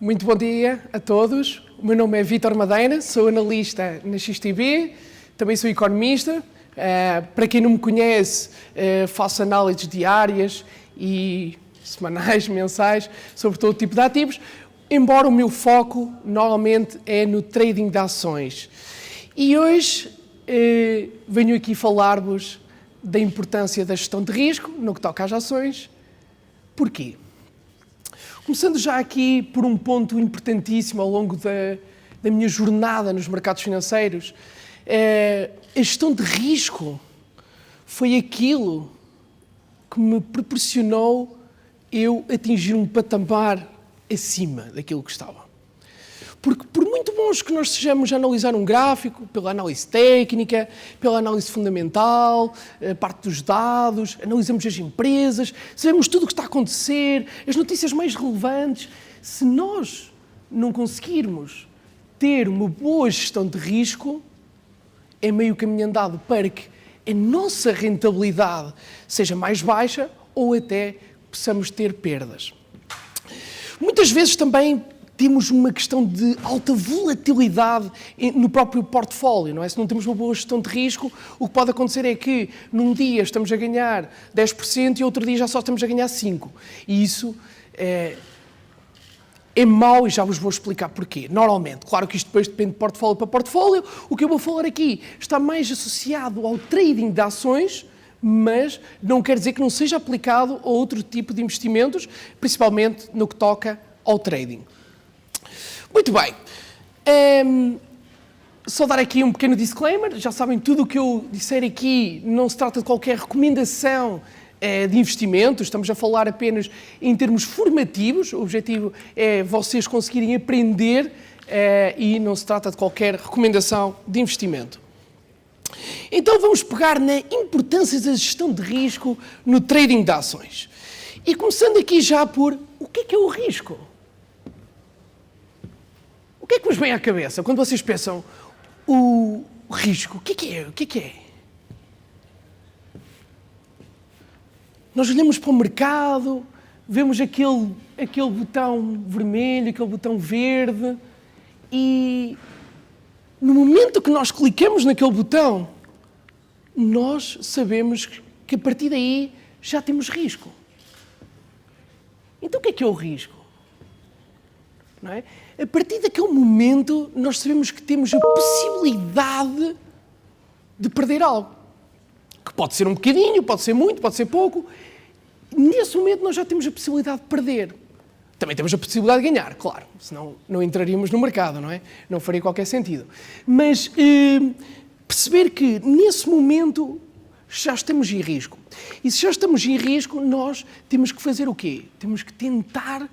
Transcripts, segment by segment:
Muito bom dia a todos. O meu nome é Vítor Madeira, sou analista na XTB, também sou economista. Para quem não me conhece, faço análises diárias e semanais, mensais, sobre todo tipo de ativos, embora o meu foco normalmente é no trading de ações. E hoje venho aqui falar-vos da importância da gestão de risco no que toca às ações. Porquê? Começando já aqui por um ponto importantíssimo ao longo da minha jornada nos mercados financeiros, a gestão de risco foi aquilo que me proporcionou eu atingir um patamar acima daquilo que estava. Porque por muito bons que nós sejamos a analisar um gráfico, pela análise técnica, pela análise fundamental, a parte dos dados, analisamos as empresas, sabemos tudo o que está a acontecer, as notícias mais relevantes, se nós não conseguirmos ter uma boa gestão de risco, é meio caminho andado para que a nossa rentabilidade seja mais baixa ou até possamos ter perdas. Muitas vezes também temos uma questão de alta volatilidade no próprio portfólio, não é? Se não temos uma boa gestão de risco, o que pode acontecer é que num dia estamos a ganhar 10% e outro dia já só estamos a ganhar 5%. E isso é mau e já vos vou explicar porquê. Normalmente, claro que isto depois depende de portfólio para portfólio, o que eu vou falar aqui está mais associado ao trading de ações, mas não quer dizer que não seja aplicado a outro tipo de investimentos, principalmente no que toca ao trading. Muito bem, só dar aqui um pequeno disclaimer, já sabem, tudo o que eu disser aqui não se trata de qualquer recomendação de investimento, estamos a falar apenas em termos formativos, o objetivo é vocês conseguirem aprender e não se trata de qualquer recomendação de investimento. Então vamos pegar na importância da gestão de risco no trading de ações. E começando aqui já por, o que é o risco? O que é que vos vem à cabeça quando vocês pensam o risco? O que é? O que é? Nós olhamos para o mercado, vemos aquele botão vermelho, aquele botão verde e no momento que nós clicamos naquele botão, nós sabemos que a partir daí já temos risco. Então o que é o risco? Não é? A partir daquele momento, nós sabemos que temos a possibilidade de perder algo. Que pode ser um bocadinho, pode ser muito, pode ser pouco. Nesse momento, nós já temos a possibilidade de perder. Também temos a possibilidade de ganhar, claro. Senão não entraríamos no mercado, não é? Não faria qualquer sentido. Mas perceber que, nesse momento, já estamos em risco. E se já estamos em risco, nós temos que fazer o quê? Temos que tentar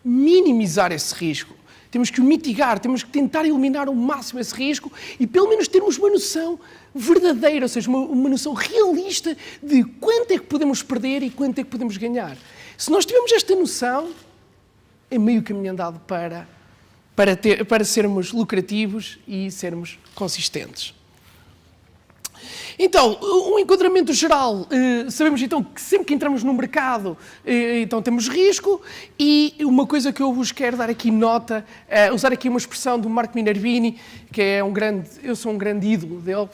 minimizar esse risco. Temos que o mitigar, temos que tentar eliminar ao máximo esse risco e pelo menos termos uma noção verdadeira, ou seja, uma noção realista de quanto é que podemos perder e quanto é que podemos ganhar. Se nós tivermos esta noção, é meio caminho andado para sermos lucrativos e sermos consistentes. Então, um enquadramento geral, sabemos então que sempre que entramos no mercado, então temos risco e uma coisa que eu vos quero dar aqui nota, usar aqui uma expressão do Marco Minervini, que é eu sou um grande ídolo dele,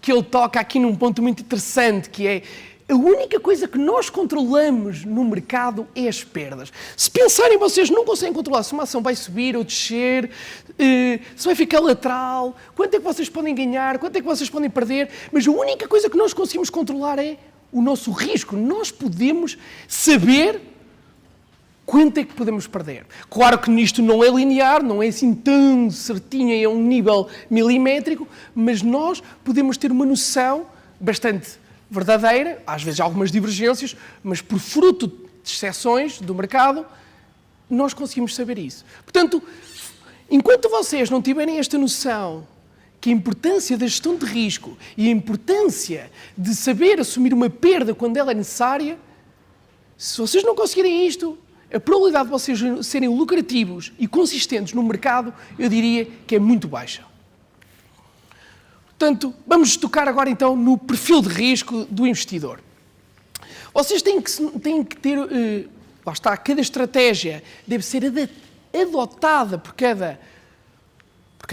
que ele toca aqui num ponto muito interessante, que é a única coisa que nós controlamos no mercado é as perdas. Se pensarem, vocês não conseguem controlar se uma ação vai subir ou descer, se vai ficar lateral, quanto é que vocês podem ganhar, quanto é que vocês podem perder, mas a única coisa que nós conseguimos controlar é o nosso risco. Nós podemos saber quanto é que podemos perder. Claro que nisto não é linear, não é assim tão certinho, é um nível milimétrico, mas nós podemos ter uma noção bastante verdadeira, às vezes há algumas divergências, mas por fruto de exceções do mercado, nós conseguimos saber isso. Portanto, enquanto vocês não tiverem esta noção que a importância da gestão de risco e a importância de saber assumir uma perda quando ela é necessária, se vocês não conseguirem isto, a probabilidade de vocês serem lucrativos e consistentes no mercado, eu diria que é muito baixa. Portanto, vamos tocar agora então no perfil de risco do investidor. Vocês têm que ter lá está, cada estratégia deve ser adotada por cada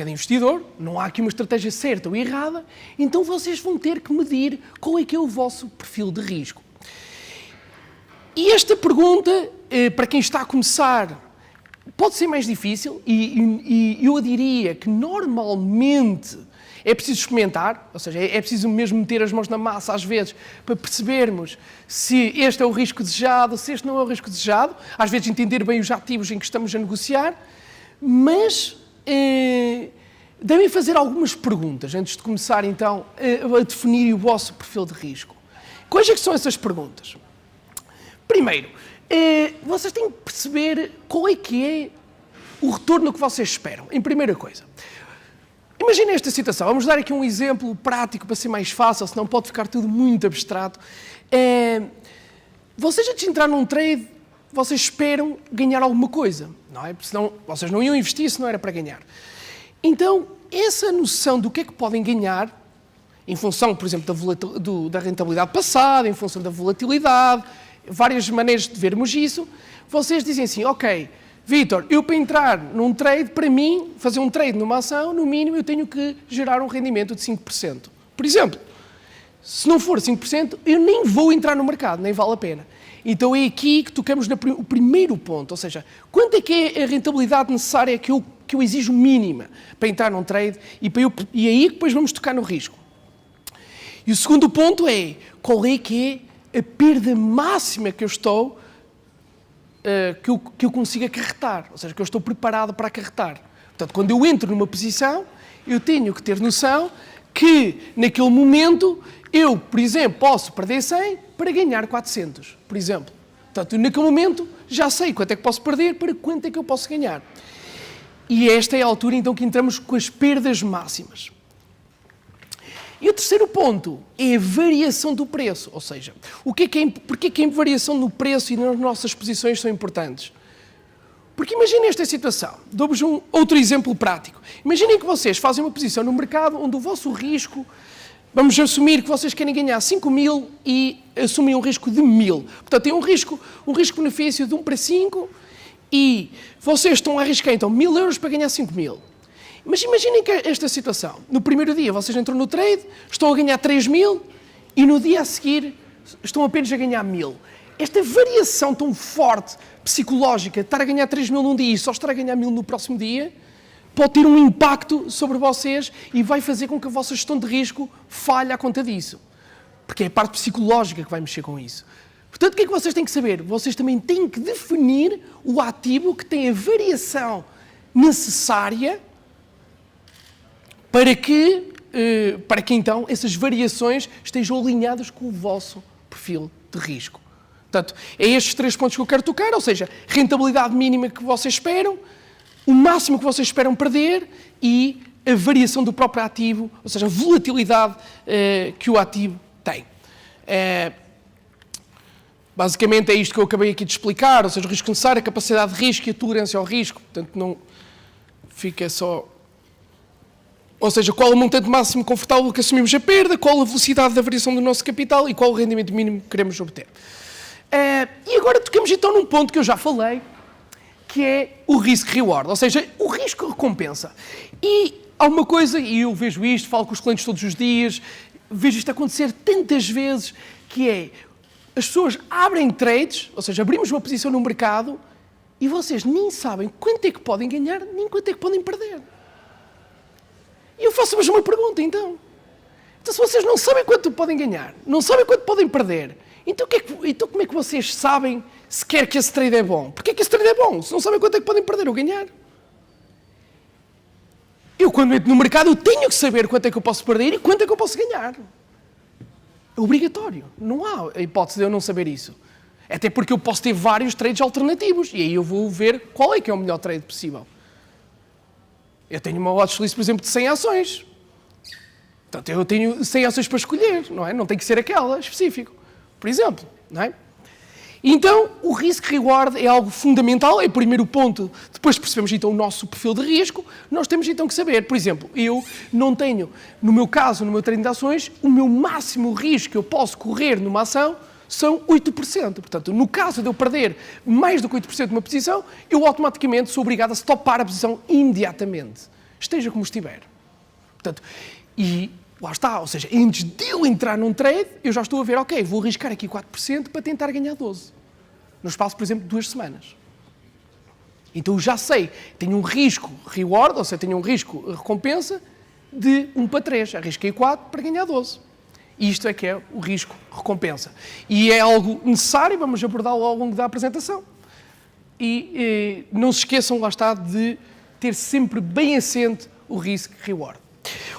investidor, não há aqui uma estratégia certa ou errada, então vocês vão ter que medir qual é que é o vosso perfil de risco. E esta pergunta, para quem está a começar, pode ser mais difícil e eu diria que normalmente é preciso experimentar, ou seja, é preciso mesmo meter as mãos na massa às vezes para percebermos se este é o risco desejado, se este não é o risco desejado, às vezes entender bem os ativos em que estamos a negociar, mas devem fazer algumas perguntas antes de começar então a definir o vosso perfil de risco. Quais é que são essas perguntas? Primeiro, vocês têm que perceber qual é que é o retorno que vocês esperam, em primeira coisa. Imaginem esta situação, vamos dar aqui um exemplo prático para ser mais fácil, senão pode ficar tudo muito abstrato. Vocês antes de entrar num trade, vocês esperam ganhar alguma coisa, não é? Porque senão vocês não iam investir se não era para ganhar. Então, essa noção do que é que podem ganhar, em função, por exemplo, da rentabilidade passada, em função da volatilidade, várias maneiras de vermos isso, vocês dizem assim, ok, Vítor, eu para entrar num trade, para mim, fazer um trade numa ação, no mínimo eu tenho que gerar um rendimento de 5%. Por exemplo, se não for 5%, eu nem vou entrar no mercado, nem vale a pena. Então é aqui que tocamos no primeiro ponto, ou seja, quanto é que é a rentabilidade necessária que eu exijo mínima para entrar num trade e aí depois vamos tocar no risco. E o segundo ponto é, qual é que é a perda máxima que eu estou, que eu consigo acarretar, ou seja, que eu estou preparado para acarretar. Portanto, quando eu entro numa posição, eu tenho que ter noção que, naquele momento, eu, por exemplo, posso perder 100 para ganhar 400, por exemplo. Portanto, naquele momento, já sei quanto é que posso perder para quanto é que eu posso ganhar. E esta é a altura, então, que entramos com as perdas máximas. E o terceiro ponto é a variação do preço, ou seja, porquê que a variação no preço e nas nossas posições são importantes? Porque imaginem esta situação, dou-vos outro exemplo prático. Imaginem que vocês fazem uma posição no mercado onde o vosso risco, vamos assumir que vocês querem ganhar 5.000 e assumem um risco de 1.000. Portanto, tem um risco-benefício de 1 para 5 e vocês estão a arriscar então 1.000 euros para ganhar 5.000. Mas imaginem que esta situação, no primeiro dia vocês entram no trade, estão a ganhar 3.000 e no dia a seguir estão apenas a ganhar 1.000. Esta variação tão forte, psicológica, de estar a ganhar 3.000 num dia e só estar a ganhar 1.000 no próximo dia, pode ter um impacto sobre vocês e vai fazer com que a vossa gestão de risco falhe à conta disso. Porque é a parte psicológica que vai mexer com isso. Portanto, o que é que vocês têm que saber? Vocês também têm que definir o ativo que tem a variação necessária para que então essas variações estejam alinhadas com o vosso perfil de risco. Portanto, é estes 3 pontos que eu quero tocar, ou seja, rentabilidade mínima que vocês esperam, o máximo que vocês esperam perder e a variação do próprio ativo, ou seja, a volatilidade que o ativo tem. Basicamente é isto que eu acabei aqui de explicar, ou seja, o risco necessário, a capacidade de risco e a tolerância ao risco. Portanto, não fica só... Ou seja, qual o montante máximo confortável que assumimos a perda, qual a velocidade da variação do nosso capital e qual o rendimento mínimo que queremos obter. E agora tocamos então num ponto que eu já falei, que é o risk-reward, ou seja, o risco-recompensa. E há uma coisa, e eu vejo isto, falo com os clientes todos os dias, vejo isto acontecer tantas vezes, que é, as pessoas abrem trades, ou seja, abrimos uma posição no mercado e vocês nem sabem quanto é que podem ganhar, nem quanto é que podem perder. E eu faço-vos uma pergunta, então. Então, se vocês não sabem quanto podem ganhar, não sabem quanto podem perder, então como é que vocês sabem sequer que esse trade é bom? Porquê que esse trade é bom? Se não sabem quanto é que podem perder ou ganhar. Eu, quando entro no mercado, eu tenho que saber quanto é que eu posso perder e quanto é que eu posso ganhar. É obrigatório. Não há a hipótese de eu não saber isso. Até porque eu posso ter vários trades alternativos e aí eu vou ver qual é que é o melhor trade possível. Eu tenho uma watchlist, por exemplo, de 100 ações. Portanto, eu tenho 100 ações para escolher, não é? Não tem que ser aquela específico, por exemplo, não é? Então, o risk-reward é algo fundamental, é o primeiro ponto. Depois percebemos, então, o nosso perfil de risco. Nós temos, então, que saber. Por exemplo, eu não tenho, no meu caso, no meu treino de ações, o meu máximo risco que eu posso correr numa ação são 8%. Portanto, no caso de eu perder mais do que 8% de uma posição, eu automaticamente sou obrigado a stopar a posição imediatamente. Esteja como estiver. Portanto, e lá está, ou seja, antes de eu entrar num trade, eu já estou a ver, ok, vou arriscar aqui 4% para tentar ganhar 12%. No espaço, por exemplo, de 2 semanas. Então eu já sei, tenho um risco reward, ou seja, tenho um risco recompensa de 1 para 3. Arrisquei 4 para ganhar 12. Isto é que é o risco recompensa. E é algo necessário, vamos abordá-lo ao longo da apresentação. E não se esqueçam, lá está, de ter sempre bem assente o risk reward.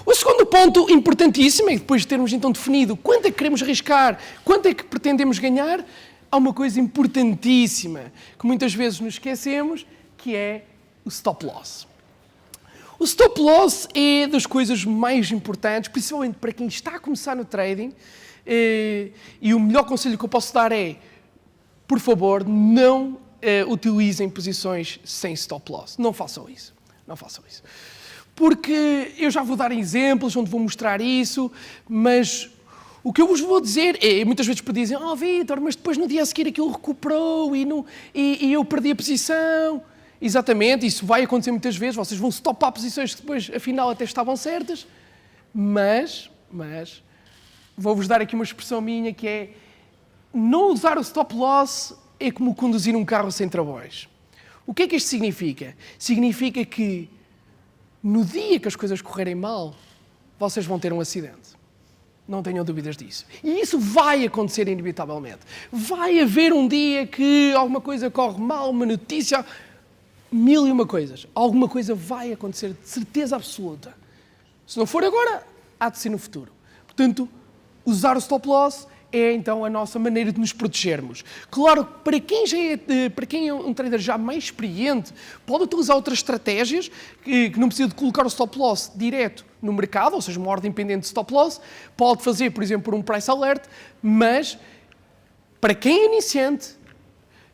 O segundo ponto importantíssimo é que depois de termos então definido quanto é que queremos arriscar, quanto é que pretendemos ganhar, há uma coisa importantíssima que muitas vezes nos esquecemos, que é o stop loss. O stop loss é das coisas mais importantes, principalmente para quem está a começar no trading, e o melhor conselho que eu posso dar é, por favor, não utilizem posições sem stop loss. Não façam isso. Não façam isso. Porque eu já vou dar exemplos onde vou mostrar isso, mas o que eu vos vou dizer é, muitas vezes dizem, Vítor, mas depois no dia a seguir aquilo recuperou e eu perdi a posição. Exatamente, isso vai acontecer muitas vezes, vocês vão stopar posições que depois, afinal, até estavam certas, mas vou-vos dar aqui uma expressão minha que é, não usar o stop loss é como conduzir um carro sem travões. O que é que isto significa? Significa que no dia que as coisas correrem mal, vocês vão ter um acidente. Não tenham dúvidas disso. E isso vai acontecer inevitavelmente. Vai haver um dia que alguma coisa corre mal, uma notícia, 1001 coisas. Alguma coisa vai acontecer, de certeza absoluta. Se não for agora, há de ser no futuro. Portanto, usar o stop loss é então a nossa maneira de nos protegermos. Claro, para quem é um trader já mais experiente, pode utilizar outras estratégias que não precisa de colocar o stop loss direto no mercado, ou seja, uma ordem pendente de stop loss. Pode fazer, por exemplo, por um price alert, mas para quem é iniciante,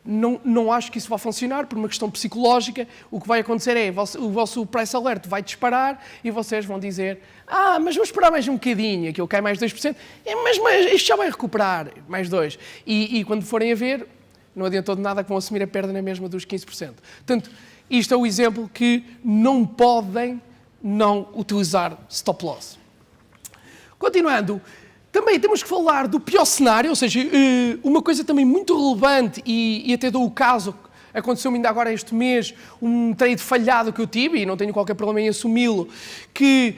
não acho que isso vai funcionar por uma questão psicológica. O que vai acontecer é o vosso price alert vai disparar e vocês vão dizer mas vou esperar mais um bocadinho, aquilo cai mais 2%, mas isto já vai recuperar, mais 2%. E quando forem a ver, não adiantou de nada que vão assumir a perda na mesma dos 15%. Portanto, isto é o exemplo que não podem não utilizar stop loss. Continuando, também temos que falar do pior cenário, ou seja, uma coisa também muito relevante, e até dou o caso, aconteceu-me ainda agora este mês, um trade falhado que eu tive, e não tenho qualquer problema em assumi-lo, que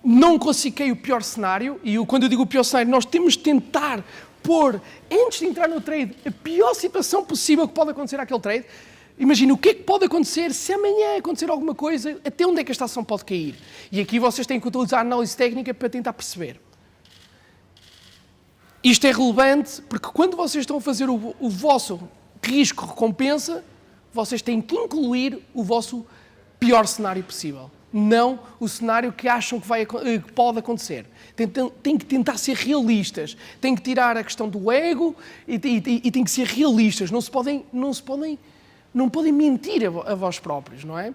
não classifiquei o pior cenário, e quando eu digo o pior cenário, nós temos de tentar pôr, antes de entrar no trade, a pior situação possível que pode acontecer àquele trade. Imagina o que é que pode acontecer se amanhã acontecer alguma coisa, até onde é que esta ação pode cair. E aqui vocês têm que utilizar a análise técnica para tentar perceber. Isto é relevante porque quando vocês estão a fazer o vosso risco-recompensa, vocês têm que incluir o vosso pior cenário possível. Não o cenário que acham que pode acontecer. Tem que tentar ser realistas. Tem que tirar a questão do ego e tem que ser realistas. Não podem mentir a vós próprios, não é?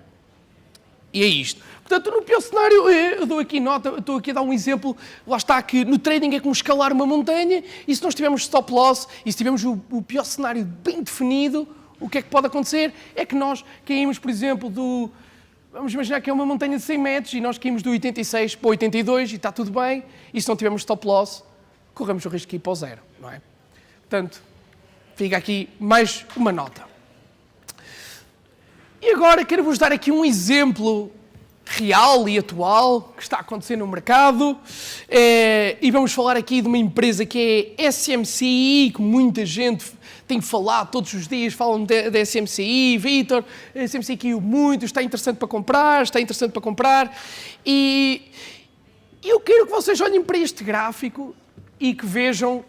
E é isto. Portanto, no pior cenário, eu dou aqui nota, estou aqui a dar um exemplo, lá está que no trading é como escalar uma montanha, e se nós tivermos stop loss, e se tivermos o pior cenário bem definido, o que é que pode acontecer? É que nós caímos, por exemplo, vamos imaginar que é uma montanha de 100 metros, e nós caímos do 86 para 82, e está tudo bem, e se não tivermos stop loss, corremos o risco de ir para o zero, não é? Portanto, fica aqui mais uma nota. E agora quero-vos dar aqui um exemplo real e atual que está acontecendo no mercado, e vamos falar aqui de uma empresa que é SMCI, que muita gente tem falado todos os dias, falam da SMCI, Vítor, a SMCI caiu muito, está interessante para comprar, e eu quero que vocês olhem para este gráfico e que vejam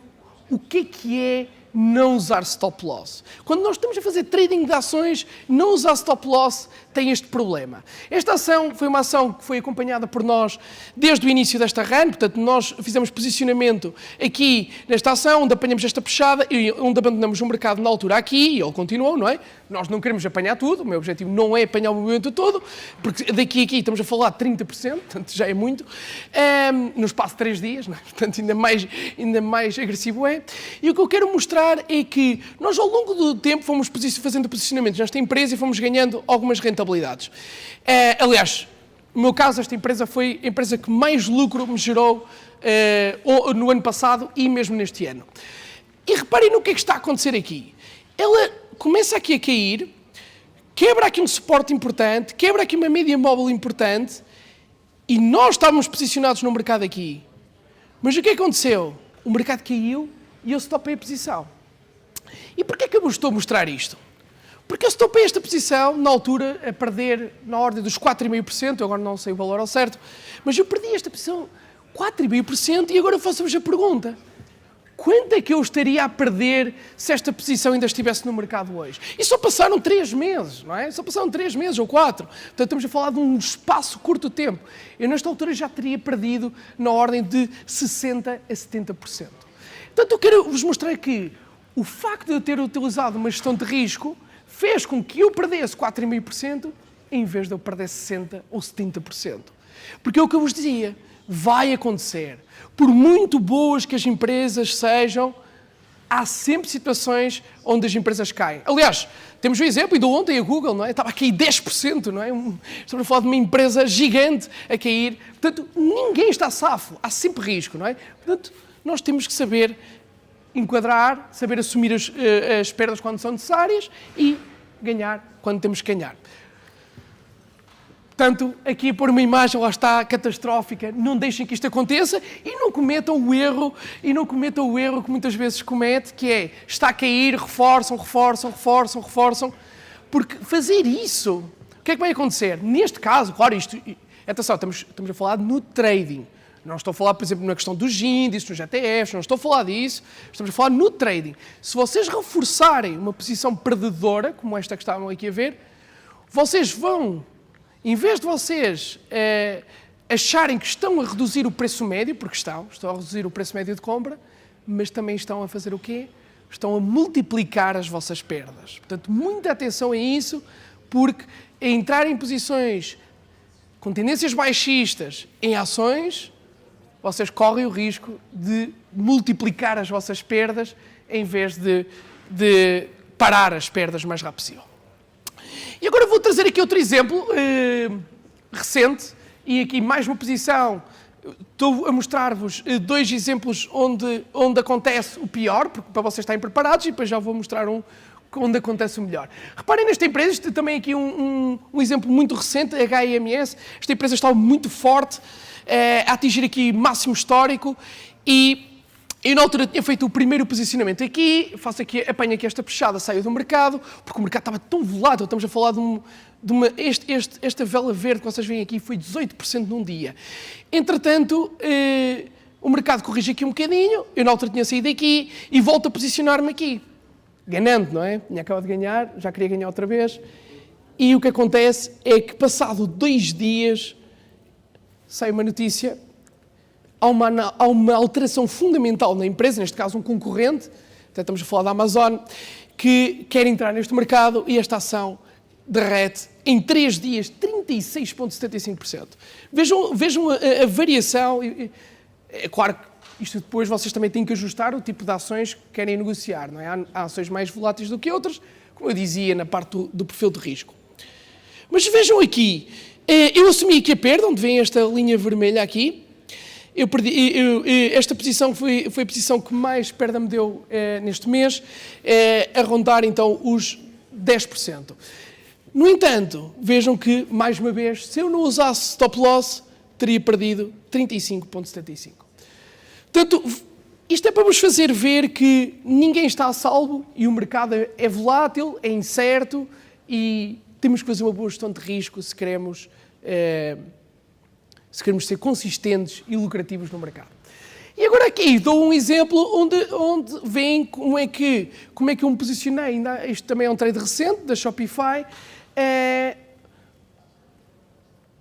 o que é não usar stop loss. Quando nós estamos a fazer trading de ações, não usar stop loss tem este problema. Esta ação foi uma ação que foi acompanhada por nós desde o início desta run, portanto nós fizemos posicionamento aqui nesta ação, onde apanhamos esta puxada e onde abandonamos o mercado na altura aqui, e ele continuou, não é? Nós não queremos apanhar tudo, o meu objetivo não é apanhar o movimento todo, porque daqui a aqui estamos a falar de 30%, portanto já é muito, no espaço de 3 dias, não é? Portanto ainda mais agressivo é. E o que eu quero mostrar é que nós ao longo do tempo fomos fazendo posicionamentos nesta empresa e fomos ganhando algumas rentabilidades. Aliás, no meu caso, esta empresa foi a empresa que mais lucro me gerou no ano passado e mesmo neste ano. E reparem no que é que está a acontecer aqui. Ela começa aqui a cair, quebra aqui um suporte importante, quebra aqui uma média móvel importante e nós estávamos posicionados no mercado aqui. Mas o que aconteceu? O mercado caiu e eu stopei a posição. E porquê é que eu vos estou a mostrar isto? Porque eu stopei esta posição, na altura, a perder na ordem dos 4,5%, eu agora não sei o valor ao certo, mas eu perdi esta posição 4,5% e agora eu faço-vos a pergunta. Quanto é que eu estaria a perder se esta posição ainda estivesse no mercado hoje? E só passaram 3 meses, não é? Só passaram 3 meses ou 4. Portanto, estamos a falar de um espaço curto de tempo. Eu, nesta altura, já teria perdido na ordem de 60% a 70%. Portanto, eu quero vos mostrar que o facto de eu ter utilizado uma gestão de risco fez com que eu perdesse 4,5% em vez de eu perder 60% ou 70%. Porque é o que eu vos dizia, vai acontecer. Por muito boas que as empresas sejam, há sempre situações onde as empresas caem. Aliás, temos um exemplo, ainda ontem a Google, não é? Estava a cair 10%, não é? Estamos a falar de uma empresa gigante a cair. Portanto, ninguém está safo, há sempre risco, não é? Portanto, nós temos que saber enquadrar, saber assumir as perdas quando são necessárias e ganhar quando temos que ganhar. Portanto, aqui a pôr uma imagem, lá está, catastrófica, não deixem que isto aconteça e não cometam o erro que muitas vezes comete, que é, está a cair, reforçam, porque fazer isso, o que é que vai acontecer? Neste caso, claro, atenção, estamos a falar no trading, não estou a falar, por exemplo, na questão dos índices, nos ETFs, não estou a falar disso, estamos a falar no trading. Se vocês reforçarem uma posição perdedora, como esta que estavam aqui a ver, vocês vão, em vez de vocês acharem que estão a reduzir o preço médio, porque estão a reduzir o preço médio de compra, mas também estão a fazer o quê? Estão a multiplicar as vossas perdas. Portanto, muita atenção a isso, porque a entrar em posições com tendências baixistas em ações, vocês correm o risco de multiplicar as vossas perdas em vez de parar as perdas o mais rápido possível. E agora vou trazer aqui outro exemplo recente, e aqui mais uma posição. Estou a mostrar-vos 2 exemplos onde acontece o pior, para vocês estarem preparados, e depois já vou mostrar onde acontece o melhor. Reparem nesta empresa, isto também aqui um exemplo muito recente, a HIMS. Esta empresa está muito forte, a atingir aqui máximo histórico, e eu na altura tinha feito o primeiro posicionamento aqui, apanho aqui esta puxada, saio do mercado, porque o mercado estava tão volátil, estamos a falar esta vela verde que vocês veem aqui foi 18% num dia. Entretanto, o mercado corrige aqui um bocadinho, eu na altura tinha saído aqui e volto a posicionar-me aqui. Ganhando, não é? Tinha acabado de ganhar, já queria ganhar outra vez, e o que acontece é que passado 2 dias sai uma notícia, há uma alteração fundamental na empresa, neste caso um concorrente, até estamos a falar da Amazon, que quer entrar neste mercado e esta ação derrete em 3 dias 36,75%. Vejam a variação. É claro que isto depois vocês também têm que ajustar o tipo de ações que querem negociar, não é? Há ações mais voláteis do que outras, como eu dizia, na parte do perfil de risco. Mas vejam aqui, eu assumi aqui a perda, onde vem esta linha vermelha aqui. Esta posição foi a posição que mais perda me deu neste mês, a rondar então os 10%. No entanto, vejam que, mais uma vez, se eu não usasse stop loss, teria perdido 35,75%. Portanto, isto é para vos fazer ver que ninguém está a salvo e o mercado é volátil, é incerto e temos que fazer uma boa gestão de risco se queremos ser consistentes e lucrativos no mercado. E agora aqui dou um exemplo onde veem como é que eu me posicionei. Isto também é um trade recente da Shopify.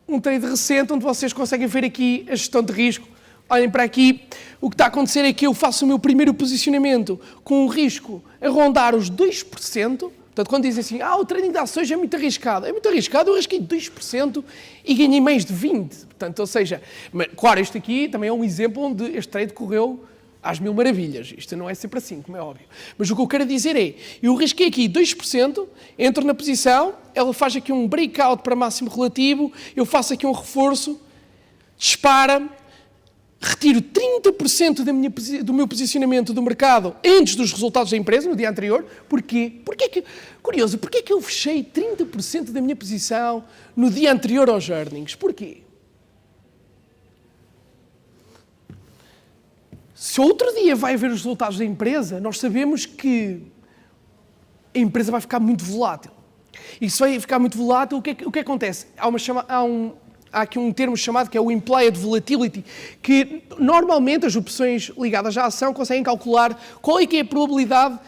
Um trade recente onde vocês conseguem ver aqui a gestão de risco. Olhem para aqui, o que está a acontecer é que eu faço o meu primeiro posicionamento com um risco a rondar os 2%. Portanto, quando dizem assim, o trading de ações é muito arriscado. É muito arriscado, eu arrisquei 2% e ganhei mais de 20%. Portanto, ou seja, claro, este aqui também é um exemplo onde este trade correu às mil maravilhas. Isto não é sempre assim, como é óbvio. Mas o que eu quero dizer é, eu risquei aqui 2%, entro na posição, ela faz aqui um breakout para máximo relativo, eu faço aqui um reforço, dispara, retiro 30% do meu posicionamento do mercado antes dos resultados da empresa, no dia anterior. Porquê? Curioso, porquê que eu fechei 30% da minha posição no dia anterior aos earnings? Porquê? Se outro dia vai ver os resultados da empresa, nós sabemos que a empresa vai ficar muito volátil. E se vai ficar muito volátil, o que acontece? Há aqui um termo chamado que é o Implied Volatility, que normalmente as opções ligadas à ação conseguem calcular qual é a probabilidade,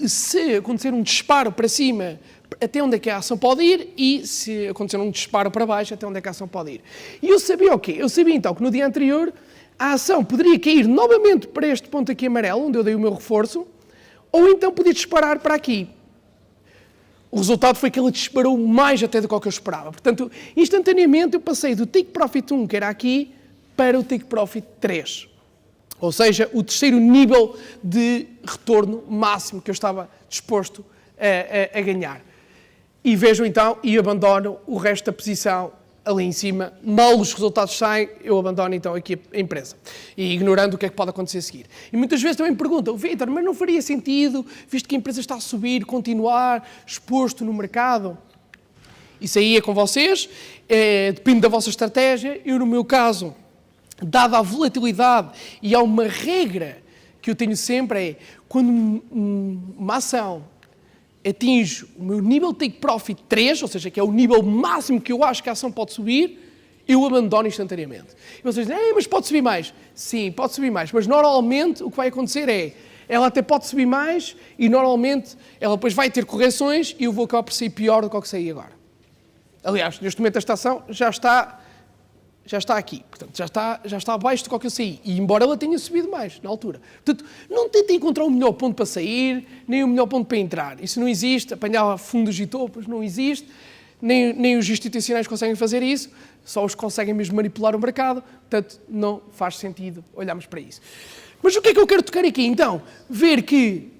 se acontecer um disparo para cima, até onde é que a ação pode ir, e se acontecer um disparo para baixo, até onde é que a ação pode ir. E eu sabia o quê? Eu sabia então que no dia anterior a ação poderia cair novamente para este ponto aqui amarelo, onde eu dei o meu reforço, ou então podia disparar para aqui. O resultado foi que ela disparou mais até do que eu esperava. Portanto, instantaneamente eu passei do Take Profit 1, que era aqui, para o Take Profit 3. Ou seja, o terceiro nível de retorno máximo que eu estava disposto a ganhar. E vejam então, e abandono o resto da posição ali em cima. Mal os resultados saem, eu abandono então aqui a empresa. E ignorando o que é que pode acontecer a seguir. E muitas vezes também me perguntam, Vítor, mas não faria sentido, visto que a empresa está a subir, continuar exposto no mercado? Isso aí é com vocês, depende da vossa estratégia. Eu, no meu caso, dada a volatilidade, e há uma regra que eu tenho sempre, é quando uma ação atinge o meu nível de Take Profit 3, ou seja, que é o nível máximo que eu acho que a ação pode subir, eu abandono instantaneamente. E vocês dizem, mas pode subir mais? Sim, pode subir mais, mas normalmente o que vai acontecer é, ela até pode subir mais e normalmente ela depois vai ter correções e eu vou acabar por sair pior do que o que saí agora. Aliás, neste momento esta ação já está aqui, portanto, já está abaixo do que eu saí, e embora ela tenha subido mais na altura. Portanto, não tentem encontrar o melhor ponto para sair, nem o melhor ponto para entrar. Isso não existe, apanhar fundos e topos não existe, nem os institucionais conseguem fazer isso, só os conseguem mesmo manipular o mercado, portanto, não faz sentido olharmos para isso. Mas o que é que eu quero tocar aqui, então? Ver que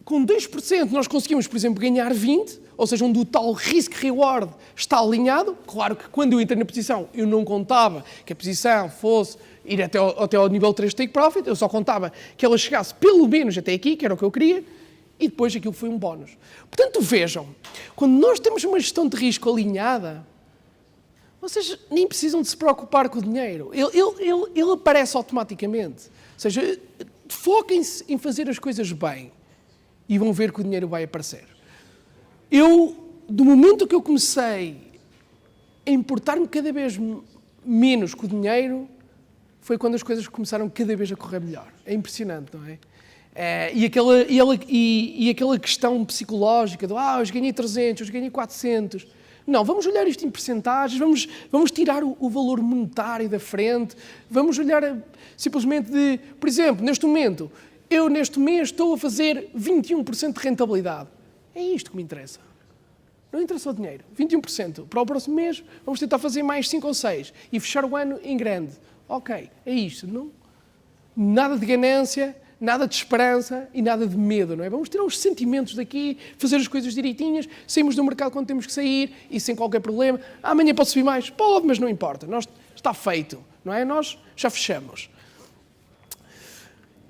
com 2% nós conseguimos, por exemplo, ganhar 20%, ou seja, onde o tal risk-reward está alinhado. Claro que quando eu entrei na posição, eu não contava que a posição fosse ir até ao nível 3 de Take Profit, eu só contava que ela chegasse pelo menos até aqui, que era o que eu queria, e depois aquilo foi um bónus. Portanto, vejam, quando nós temos uma gestão de risco alinhada, vocês nem precisam de se preocupar com o dinheiro. Ele aparece automaticamente. Ou seja, foquem-se em fazer as coisas bem e vão ver que o dinheiro vai aparecer. Do momento que eu comecei a importar-me cada vez menos com o dinheiro, foi quando as coisas começaram cada vez a correr melhor. É impressionante, não é? E aquela questão psicológica do hoje ganhei 300, hoje ganhei 400. Não, vamos olhar isto em percentagens, vamos tirar o valor monetário da frente, vamos olhar simplesmente por exemplo, neste momento, eu neste mês estou a fazer 21% de rentabilidade. É isto que me interessa. Não interessa o dinheiro. 21%. Para o próximo mês, vamos tentar fazer mais 5 ou 6 e fechar o ano em grande. Ok, é isto. Não? Nada de ganância, nada de esperança e nada de medo, não é? Vamos tirar os sentimentos daqui, fazer as coisas direitinhas, saímos do mercado quando temos que sair e sem qualquer problema. Amanhã pode subir mais? Pode, mas não importa. Está feito, não é? Nós já fechamos.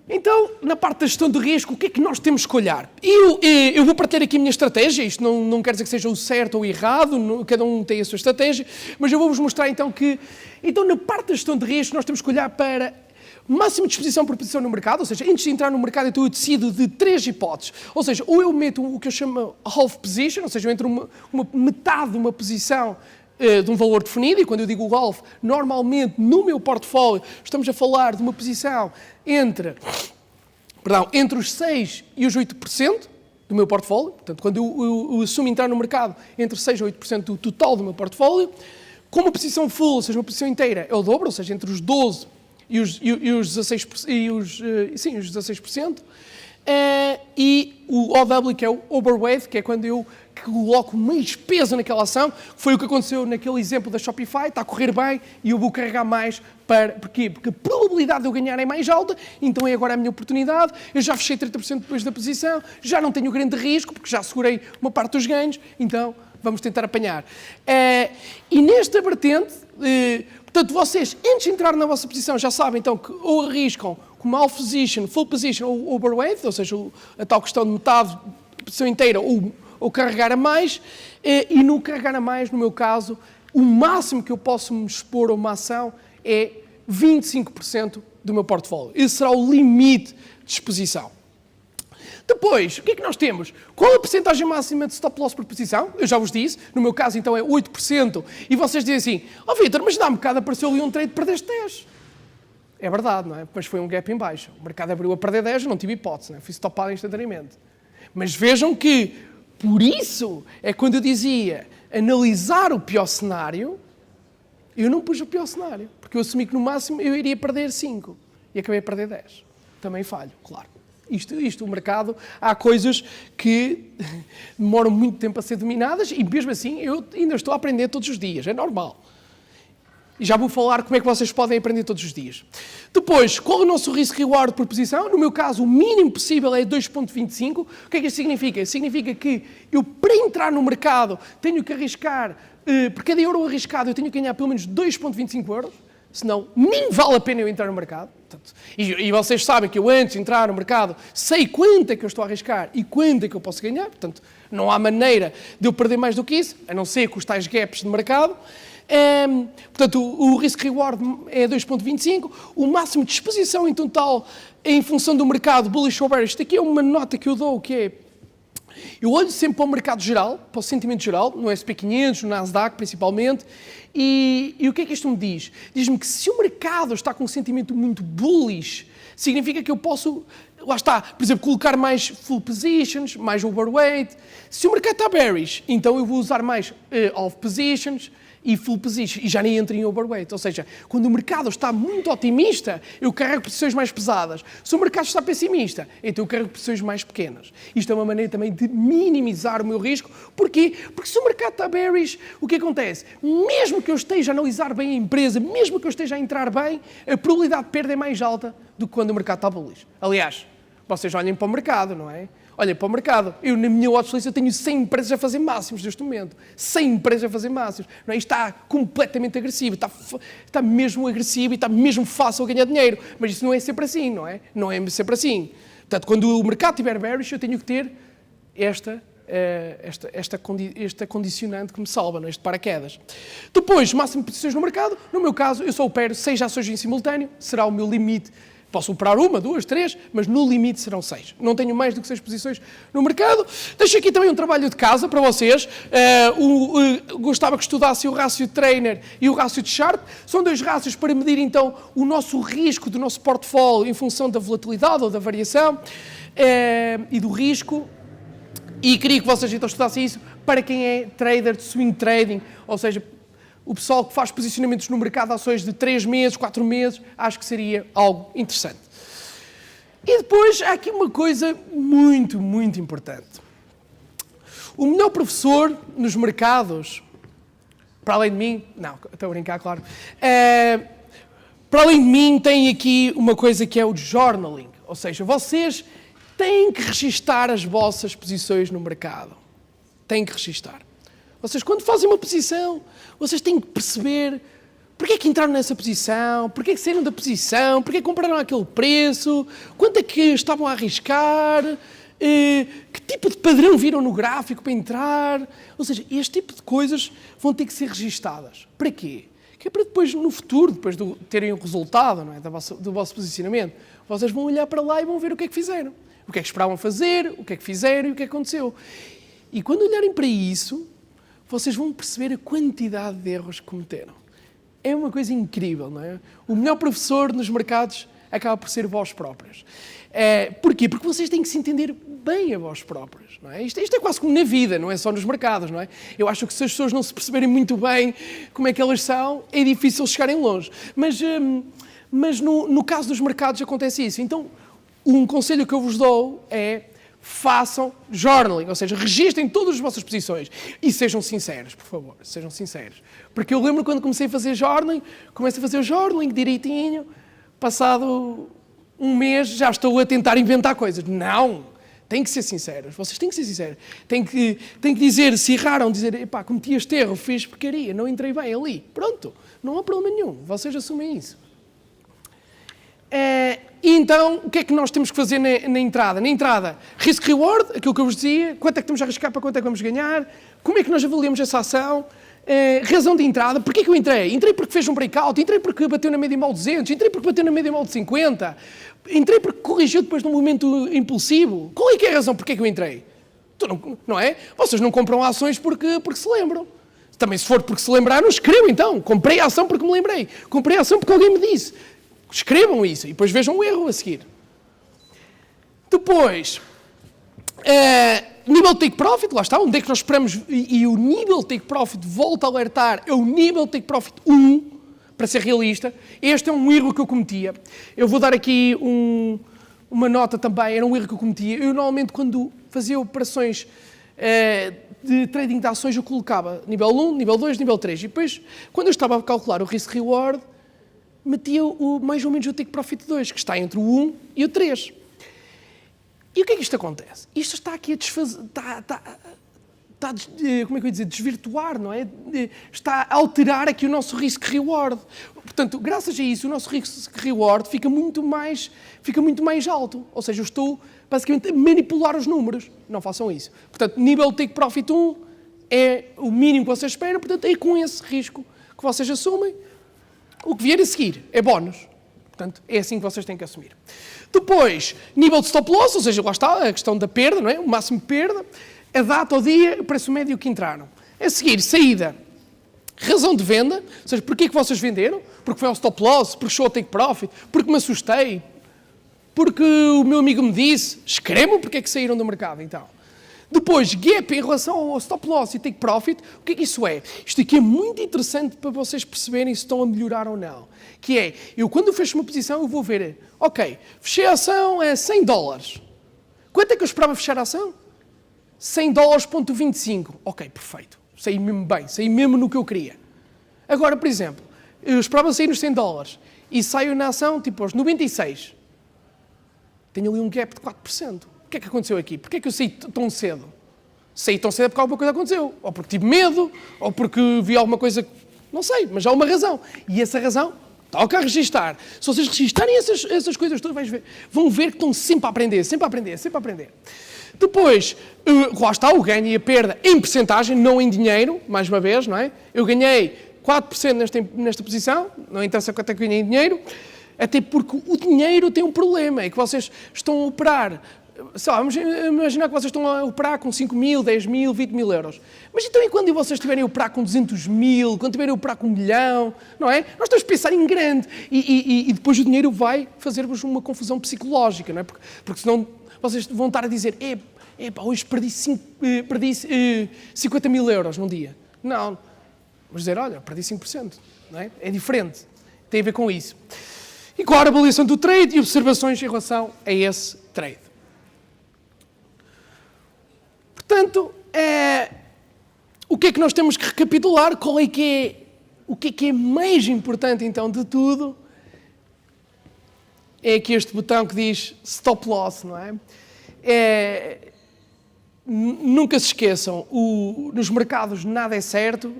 Então, na parte da gestão de risco, o que é que nós temos que olhar? Eu vou partilhar aqui a minha estratégia, isto não quer dizer que seja o certo ou o errado, cada um tem a sua estratégia, mas eu vou-vos mostrar então que, na parte da gestão de risco, nós temos que olhar para máxima disposição por posição no mercado, ou seja, antes de entrar no mercado, então eu decido de 3 hipóteses. Ou seja, ou eu meto o que eu chamo half position, ou seja, eu entro uma metade de uma posição de um valor definido, e quando eu digo o alvo, normalmente no meu portfólio estamos a falar de uma posição entre os 6% e os 8% do meu portfólio. Portanto, quando eu assumo entrar no mercado entre 6% e 8% do total do meu portfólio, com uma posição full, ou seja, uma posição inteira, é o dobro, ou seja, entre os 12% e os 16%, os 16%. E o OW, que é o overweight, que é quando eu coloco mais peso naquela ação, foi o que aconteceu naquele exemplo da Shopify, está a correr bem e eu vou carregar mais para... Porquê? Porque a probabilidade de eu ganhar é mais alta, então é agora a minha oportunidade, eu já fechei 30% depois da posição, já não tenho grande risco, porque já segurei uma parte dos ganhos, então vamos tentar apanhar. E nesta vertente, portanto, vocês, antes de entrar na vossa posição, já sabem então que ou arriscam como half position, full position ou overweight, ou seja, a tal questão de metade, posição inteira ou carregar a mais, e no carregar a mais, no meu caso, o máximo que eu posso me expor a uma ação é 25% do meu portfólio. Esse será o limite de exposição. Depois, o que é que nós temos? Qual a percentagem máxima de stop loss por posição? Eu já vos disse, no meu caso então é 8%, e vocês dizem assim, Vítor, mas dá um bocado, apareceu ali um trade e perdeste 10%. É verdade, não é? Mas foi um gap em baixo. O mercado abriu a perder 10, eu não tive hipótese, não é? Fui stopado instantaneamente. Mas vejam que, por isso, é quando eu dizia analisar o pior cenário, eu não pus o pior cenário, porque eu assumi que no máximo eu iria perder 5 e acabei a perder 10. Também falho, claro. O mercado, há coisas que demoram muito tempo a ser dominadas e mesmo assim eu ainda estou a aprender todos os dias, é normal. E já vou falar como é que vocês podem aprender todos os dias. Depois, qual é o nosso risk-reward por posição? No meu caso, o mínimo possível é 2,25. O que é que isto significa? Significa que eu, para entrar no mercado, tenho que arriscar, por cada euro arriscado, eu tenho que ganhar pelo menos 2,25 euros. Senão, nem vale a pena eu entrar no mercado. Portanto, e vocês sabem que eu, antes de entrar no mercado, sei quanto é que eu estou a arriscar e quanto é que eu posso ganhar. Portanto, não há maneira de eu perder mais do que isso, a não ser com os tais gaps de mercado. Portanto, o risk-reward é 2,25. O máximo de exposição em total em função do mercado bullish ou bearish. Isto aqui é uma nota que eu dou, que é... Eu olho sempre para o mercado geral, para o sentimento geral, no SP 500, no Nasdaq principalmente, e o que é que isto me diz? Diz-me que se o mercado está com um sentimento muito bullish, significa que eu posso, lá está, por exemplo, colocar mais full positions, mais overweight. Se o mercado está bearish, então eu vou usar mais off positions, e full position, e já nem entro em overweight. Ou seja, quando o mercado está muito otimista, eu carrego posições mais pesadas. Se o mercado está pessimista, então eu carrego posições mais pequenas. Isto é uma maneira também de minimizar o meu risco. Porquê? Porque se o mercado está bearish, o que acontece? Mesmo que eu esteja a analisar bem a empresa, mesmo que eu esteja a entrar bem, a probabilidade de perda é mais alta do que quando o mercado está bullish. Aliás, vocês olhem para o mercado, não é? Olhem para o mercado. Eu, na minha watchlist, eu tenho 100 empresas a fazer máximos neste momento. 100 empresas a fazer máximos. Não é? Isto está completamente agressivo. Está mesmo agressivo e está mesmo fácil ganhar dinheiro. Mas isso não é sempre assim, não é? Não é sempre assim. Portanto, quando o mercado estiver bearish, eu tenho que ter esta condicionante que me salva, não é? Este paraquedas. Depois, máximo de posições no mercado. No meu caso, eu só opero 6 ações em simultâneo. Será o meu limite. Posso operar 1, 2, 3, mas no limite serão 6. Não tenho mais do que 6 posições no mercado. Deixo aqui também um trabalho de casa para vocês. Gostava que estudassem o rácio de Trainer e o rácio de Sharpe. São 2 rácios para medir, então, o nosso risco do nosso portfólio em função da volatilidade ou da variação e do risco. E queria que vocês, então, estudassem isso para quem é trader de swing trading, ou seja, o pessoal que faz posicionamentos no mercado de ações de 3 meses, 4 meses, acho que seria algo interessante. E depois há aqui uma coisa muito, muito importante. O melhor professor nos mercados, para além de mim, não, estou a brincar, claro, para além de mim tem aqui uma coisa que é o journaling, ou seja, vocês têm que registar as vossas posições no mercado. Têm que registar. Vocês, quando fazem uma posição, vocês têm que perceber porque é que entraram nessa posição, porque é que saíram da posição, porque é que compraram aquele preço, quanto é que estavam a arriscar, que tipo de padrão viram no gráfico para entrar. Ou seja, este tipo de coisas vão ter que ser registadas. Para quê? Que é para depois, no futuro, depois de terem o resultado, não é, do vosso posicionamento, vocês vão olhar para lá e vão ver o que é que fizeram. O que é que esperavam fazer, o que é que fizeram e o que é que aconteceu. E quando olharem para isso, vocês vão perceber a quantidade de erros que cometeram. É uma coisa incrível, não é? O melhor professor nos mercados acaba por ser vós próprios. Porquê? Porque vocês têm que se entender bem a vós próprios, não é? Isto é quase como na vida, não é só nos mercados, não é? Eu acho que se as pessoas não se perceberem muito bem como é que elas são, é difícil chegarem longe. Mas no caso dos mercados acontece isso. Então, um conselho que eu vos dou é: façam journaling, ou seja, registrem todas as vossas posições e sejam sinceros, por favor, sejam sinceros. Porque eu lembro quando comecei a fazer journaling, começo a fazer o journaling direitinho, passado um mês já estou a tentar inventar coisas. Não! Têm que ser sinceros, vocês têm que ser sinceros. Têm que dizer, se erraram, dizer, epá, cometi este erro, fiz porcaria, não entrei bem ali. Pronto, não há problema nenhum, vocês assumem isso. E então, o que é que nós temos que fazer na entrada? Na entrada, risk-reward, aquilo que eu vos dizia, quanto é que temos a arriscar para quanto é que vamos ganhar, como é que nós avaliamos essa ação, razão de entrada, porquê é que eu entrei? Entrei porque fez um breakout, entrei porque bateu na média mol 200, entrei porque bateu na média mol de 50, entrei porque corrigiu depois de um movimento impulsivo. Qual é que é a razão porquê é que eu entrei? Não é? Vocês não compram ações porque se lembram. Também se for porque se lembraram, escrevam então. Comprei a ação porque me lembrei. Comprei a ação porque alguém me disse. Escrevam isso e depois vejam o erro a seguir. Depois, nível de take profit, lá está, onde é que nós esperamos, e o nível de take profit, volto a alertar, é o nível de take profit 1, para ser realista. Este é um erro que eu cometia. Eu vou dar aqui uma nota também, era um erro que eu cometia. Eu normalmente quando fazia operações de trading de ações eu colocava nível 1, nível 2, nível 3. E depois, quando eu estava a calcular o risk-reward, metia mais ou menos o take profit 2, que está entre o 1 e o 3. E o que é que isto acontece? Isto está aqui a desfazer, como é que eu ia dizer, desvirtuar, não é? Está a alterar aqui o nosso risk-reward. Portanto, graças a isso, o nosso risk-reward fica muito mais alto. Ou seja, eu estou basicamente a manipular os números. Não façam isso. Portanto, nível de take profit 1 é o mínimo que vocês esperam, portanto, é com esse risco que vocês assumem. O que vier a seguir é bónus. Portanto, é assim que vocês têm que assumir. Depois, nível de stop loss, ou seja, lá está a questão da perda, não é? O máximo de perda, a data, o dia, o preço médio que entraram. A seguir, saída, razão de venda, ou seja, porquê que vocês venderam? Porque foi ao stop loss, porque chegou a take profit, porque me assustei, porque o meu amigo me disse, escrevam porque é que saíram do mercado, então. Depois, gap em relação ao stop loss e take profit, o que é que isso é? Isto aqui é muito interessante para vocês perceberem se estão a melhorar ou não. Que é, eu quando eu fecho uma posição, eu vou ver, ok, fechei a ação a $100. Quanto é que eu esperava fechar a ação? $100.25. Ok, perfeito. Saí mesmo bem, saí mesmo no que eu queria. Agora, por exemplo, eu esperava sair nos $100 e saio na ação tipo aos 96. Tenho ali um gap de 4%. O que é que aconteceu aqui? Porquê é que eu saí tão cedo? Saí tão cedo porque alguma coisa aconteceu. Ou porque tive medo, ou porque vi alguma coisa... Não sei, mas há uma razão. E essa razão toca a registar. Se vocês registarem essas coisas todas, vão ver que estão sempre a aprender, sempre a aprender, sempre a aprender. Depois, lá está o ganho e a perda em percentagem, não em dinheiro, mais uma vez, não é? Eu ganhei 4% nesta posição, não interessa quanto é que ganhei em dinheiro, até porque o dinheiro tem um problema, é que vocês estão a operar... Vamos imaginar que vocês estão a operar com 5 mil, 10 mil, 20 mil euros. Mas então e quando vocês estiverem a operar com 200 mil, quando estiverem a operar com 1 milhão, não é? Nós temos que pensar em grande e depois o dinheiro vai fazer-vos uma confusão psicológica, não é? Porque senão vocês vão estar a dizer hoje perdi 50 mil euros num dia. Não. Vamos dizer, olha, perdi 5%, não é? É diferente. Tem a ver com isso. E claro, a avaliação do trade e observações em relação a esse trade. Portanto, o que é que nós temos que recapitular? O que é mais importante, então, de tudo? É aqui este botão que diz Stop Loss, não é? Nunca se esqueçam, nos mercados nada é certo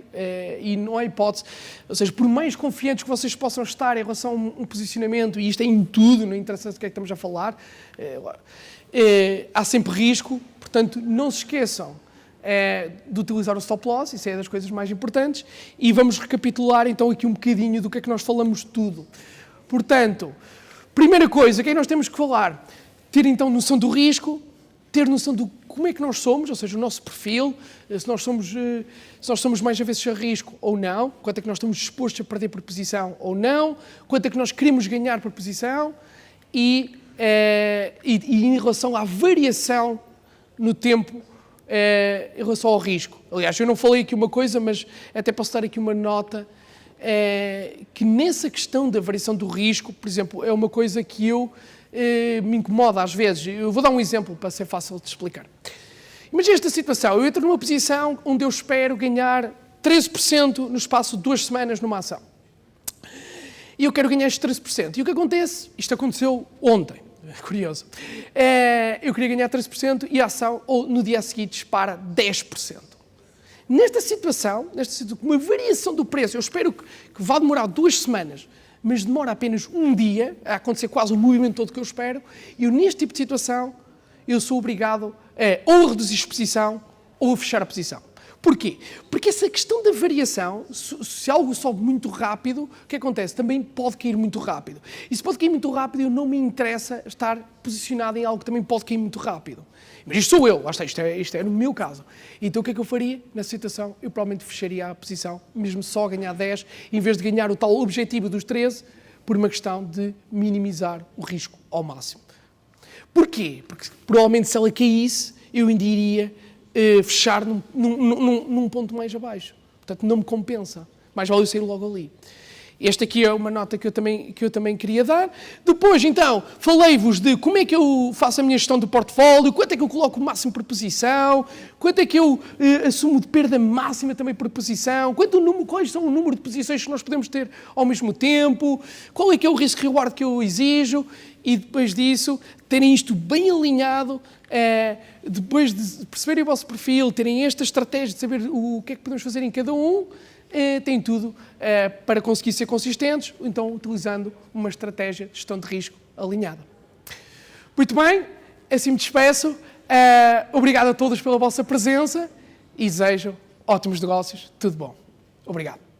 e não há hipótese. Ou seja, por mais confiantes que vocês possam estar em relação a um posicionamento, e isto é em tudo, não interessa do que é que estamos a falar, há sempre risco. Portanto, não se esqueçam de utilizar o stop loss, isso é das coisas mais importantes, e vamos recapitular então aqui um bocadinho do que é que nós falamos tudo. Portanto, primeira coisa, o que é que nós temos que falar? Ter então noção do risco, ter noção de como é que nós somos, ou seja, o nosso perfil, se nós somos mais vezes a risco ou não, quanto é que nós estamos dispostos a perder por posição ou não, quanto é que nós queremos ganhar por posição e em relação à variação no tempo em relação ao risco. Aliás, eu não falei aqui uma coisa, mas até posso dar aqui uma nota que nessa questão da variação do risco, por exemplo, é uma coisa que me incomoda às vezes. Eu vou dar um exemplo para ser fácil de explicar. Imagina esta situação, eu entro numa posição onde eu espero ganhar 13% no espaço de 2 semanas numa ação. E eu quero ganhar estes 13%. E o que acontece? Isto aconteceu ontem. Curioso. Eu queria ganhar 13% e a ação, ou no dia seguinte, dispara 10%. Nesta situação, com uma variação do preço, eu espero que vá demorar 2 semanas, mas demora apenas um dia, a acontecer quase o movimento todo que eu espero, e neste tipo de situação, eu sou obrigado a ou reduzir a exposição ou a fechar a posição. Porquê? Porque essa questão da variação, se algo sobe muito rápido, o que acontece? Também pode cair muito rápido. E se pode cair muito rápido, não me interessa estar posicionado em algo que também pode cair muito rápido. Mas isto sou eu, lá está, isto é no meu caso. Então o que é que eu faria nessa situação? Eu provavelmente fecharia a posição, mesmo só ganhar 10, em vez de ganhar o tal objetivo dos 13, por uma questão de minimizar o risco ao máximo. Porquê? Porque provavelmente se ela caísse, eu ainda iria fechar num ponto mais abaixo. Portanto, não me compensa. Mais vale eu sair logo ali. Esta aqui é uma nota que eu também queria dar. Depois, então, falei-vos de como é que eu faço a minha gestão do portfólio, quanto é que eu coloco o máximo por posição, quanto é que eu assumo de perda máxima também por posição, quais são o número de posições que nós podemos ter ao mesmo tempo, qual é que é o risk-reward que eu exijo, e depois disso, terem isto bem alinhado, depois de perceberem o vosso perfil, terem esta estratégia de saber o que é que podemos fazer em cada um, tem tudo para conseguir ser consistentes, então utilizando uma estratégia de gestão de risco alinhada. Muito bem, assim me despeço. Obrigado a todos pela vossa presença e desejo ótimos negócios. Tudo bom. Obrigado.